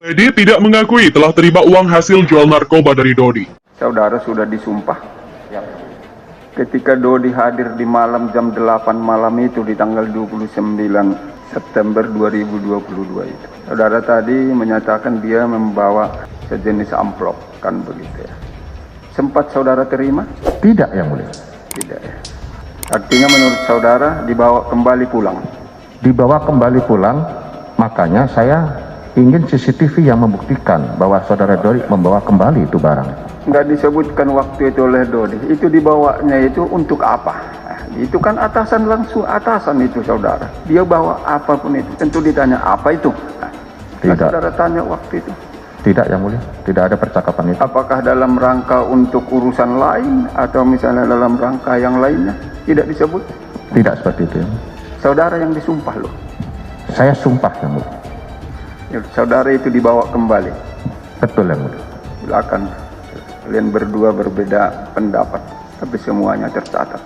Teddy tidak mengakui telah terima uang hasil jual narkoba dari Dodi. Saudara sudah disumpah. Ya. Ketika Dodi hadir di malam jam 8 malam itu di tanggal 29 September 2022 itu. Saudara tadi menyatakan dia membawa sejenis amplop, kan begitu ya. Sempat saudara terima? Tidak, Yang Mulia. Tidak ya. Artinya menurut saudara dibawa kembali pulang. Dibawa kembali pulang, makanya saya ingin CCTV yang membuktikan bahwa saudara Dodi membawa kembali itu barang. Nggak disebutkan waktu itu oleh Dodi. Itu dibawanya itu untuk apa? Nah, itu kan atasan langsung atasan itu saudara. Dia bawa apapun itu. Tentu ditanya apa itu. Nah, Tidak. Saudara tanya waktu itu. Tidak, Yang Mulia. Tidak ada percakapan itu. Apakah dalam rangka untuk urusan lain atau misalnya dalam rangka yang lainnya? Tidak disebut. Tidak seperti itu, Yang Mulia. Saudara yang disumpah loh. Saya sumpah, Yang Mulia. Ya, saudara itu dibawa kembali. Betul, Yang Mulia. Silakan. Kalian berdua berbeda pendapat, tapi semuanya tercatat.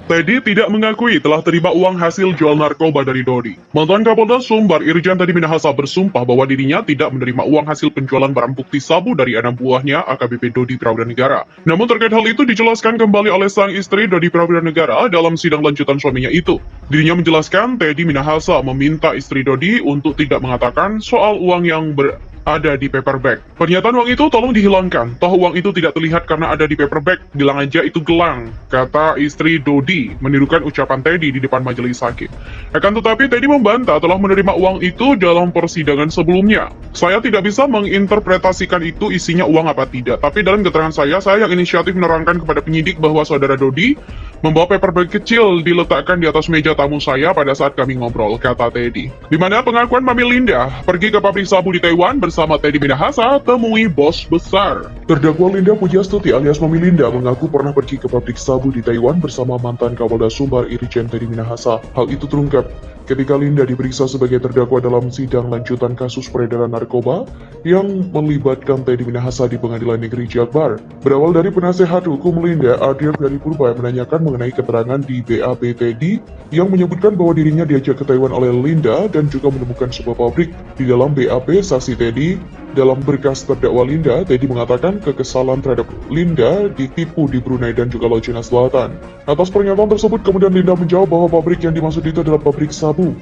Teddy tidak mengakui telah terima uang hasil jual narkoba dari Dodi. Mantan Kapolda Sumbar Irjen Teddy Minahasa bersumpah bahwa dirinya tidak menerima uang hasil penjualan barang bukti sabu dari anak buahnya AKBP Dodi Prawira. Namun terkait hal itu dijelaskan kembali oleh sang istri Dodi Prawira dalam sidang lanjutan suaminya itu. Dirinya menjelaskan Teddy Minahasa meminta istri Dodi untuk tidak mengatakan soal uang yang ada di paper bag. Pernyataan uang itu tolong dihilangkan. Toh uang itu tidak terlihat karena ada di paper bag. Bilang aja itu gelang, kata istri Dodi, menirukan ucapan Teddy di depan majelis hakim. Akan tetapi Teddy membantah telah menerima uang itu dalam persidangan sebelumnya. Saya tidak bisa menginterpretasikan itu isinya uang apa tidak. Tapi dalam keterangan saya yang inisiatif menerangkan kepada penyidik bahwa saudara Dodi membawa paper bag kecil diletakkan di atas meja tamu saya pada saat kami ngobrol, kata Teddy. Di mana pengakuan Mami Linda pergi ke pabrik sabu di Taiwan bersama Teddy Minahasa temui bos besar. Terdakwa Linda Pujastuti alias Mami Linda mengaku pernah pergi ke pabrik sabu di Taiwan bersama mantan Kapolda Sumbar Irjen Teddy Minahasa. Hal itu terungkap ketika Linda diperiksa sebagai terdakwa dalam sidang lanjutan kasus peredaran narkoba yang melibatkan Teddy Minahasa di Pengadilan Negeri Jakbar. Berawal dari penasehat hukum Linda, Adir dari Purba menanyakan mengenai keterangan di BAP Teddy yang menyebutkan bahwa dirinya diajak ke Taiwan oleh Linda dan juga menemukan sebuah pabrik. Di dalam BAP saksi Teddy, dalam berkas terdakwa Linda, Teddy mengatakan kekesalan terhadap Linda ditipu di Brunei dan juga Laut Cina Selatan. Atas pernyataan tersebut, kemudian Linda menjawab bahwa pabrik yang dimaksud itu adalah pabrik sabu.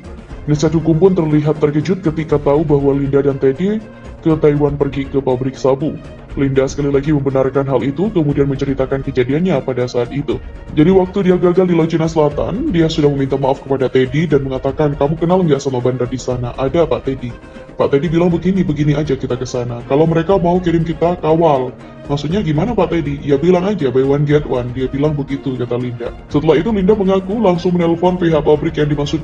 Penasihat hukum pun terlihat terkejut ketika tahu bahwa Linda dan Teddy ke Taiwan pergi ke pabrik sabu. Linda sekali lagi membenarkan hal itu, kemudian menceritakan kejadiannya pada saat itu. Jadi waktu dia gagal di Laut Cina Selatan, dia sudah meminta maaf kepada Teddy dan mengatakan, kamu kenal nggak sama bandar di sana? Ada Pak Teddy. Pak Teddy bilang begini aja kita ke sana. Kalau mereka mau kirim kita, kawal. Maksudnya gimana Pak Teddy? Ya bilang aja, buy one get one. Dia bilang begitu, kata Linda. Setelah itu Linda mengaku langsung menelpon pihak pabrik yang dimaksud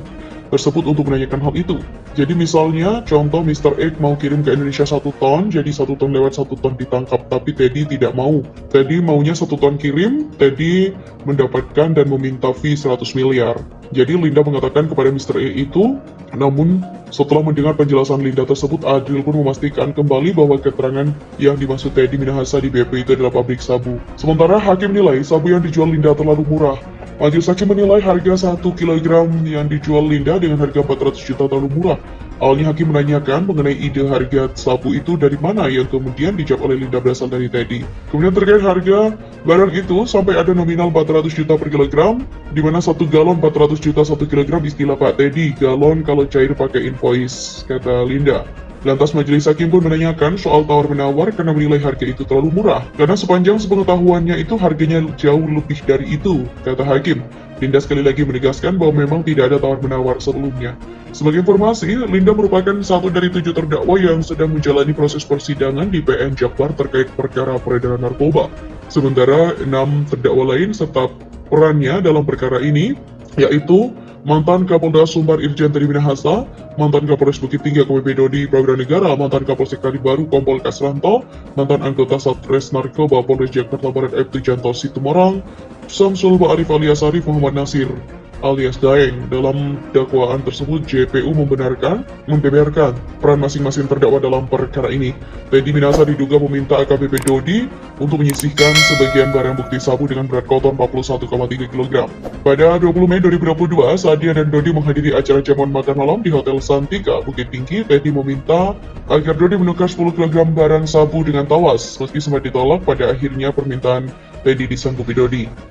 tersebut untuk menanyakan hal itu. Jadi misalnya, contoh Mr. X mau kirim ke Indonesia 1 ton, jadi 1 ton lewat 1 ton ditangkap, tapi Teddy tidak mau. Teddy maunya 1 ton kirim, Teddy mendapatkan dan meminta fee 100 miliar. Jadi Linda mengatakan kepada Mr. E itu, namun setelah mendengar penjelasan Linda tersebut, Adril pun memastikan kembali bahwa keterangan yang dimaksud Teddy Minahasa di BP itu adalah pabrik sabu. Sementara hakim nilai sabu yang dijual Linda terlalu murah. Majelis hakim menilai harga 1 kg yang dijual Linda dengan harga 400 juta terlalu murah. Awalnya hakim menanyakan mengenai ide harga sabu itu dari mana yang kemudian dijawab oleh Linda berasal dari Teddy. Kemudian terkait harga barang itu sampai ada nominal 400 juta per kilogram, di mana 1 galon 400 juta 1 kilogram istilah Pak Teddy, galon kalau cair pakai invoice, kata Linda. Lantas majelis hakim pun menanyakan soal tawar-menawar karena menilai harga itu terlalu murah. Karena sepanjang sepengetahuannya itu harganya jauh lebih dari itu, kata hakim. Linda sekali lagi menegaskan bahwa memang tidak ada tawar-menawar sebelumnya. Sebagai informasi, Linda merupakan satu dari 7 terdakwa yang sedang menjalani proses persidangan di PN Jakbar terkait perkara peredaran narkoba. Sementara 6 terdakwa lain serta perannya dalam perkara ini, yaitu mantan Kapolda Sumbar Irjen Teddy Minahasa, mantan Kapolres Bukit Tinggi AKBP Dodi Prawira, mantan Kapolsek Kali Baru Kompol Kasranto, mantan anggota Satres Narkoba Polres Jakarta Barat Ibtu Janto Situmorang, Samsul Ba'arif alias Arif Muhammad Nasir. alias Daeng. Dalam dakwaan tersebut, JPU membenarkan, membeberkan peran masing-masing terdakwa dalam perkara ini. Teddy Minahasa diduga meminta AKBP Dodi untuk menyisihkan sebagian barang bukti sabu dengan berat kotor 41,3 kg. Pada 20 Mei 2022, saat dia dan Dodi menghadiri acara jamuan makan malam di Hotel Santika, Bukit Tinggi, Teddy meminta agar Dodi menukar 10 kg barang sabu dengan tawas. Meski sempat ditolak, pada akhirnya permintaan Teddy disanggupi Dodi.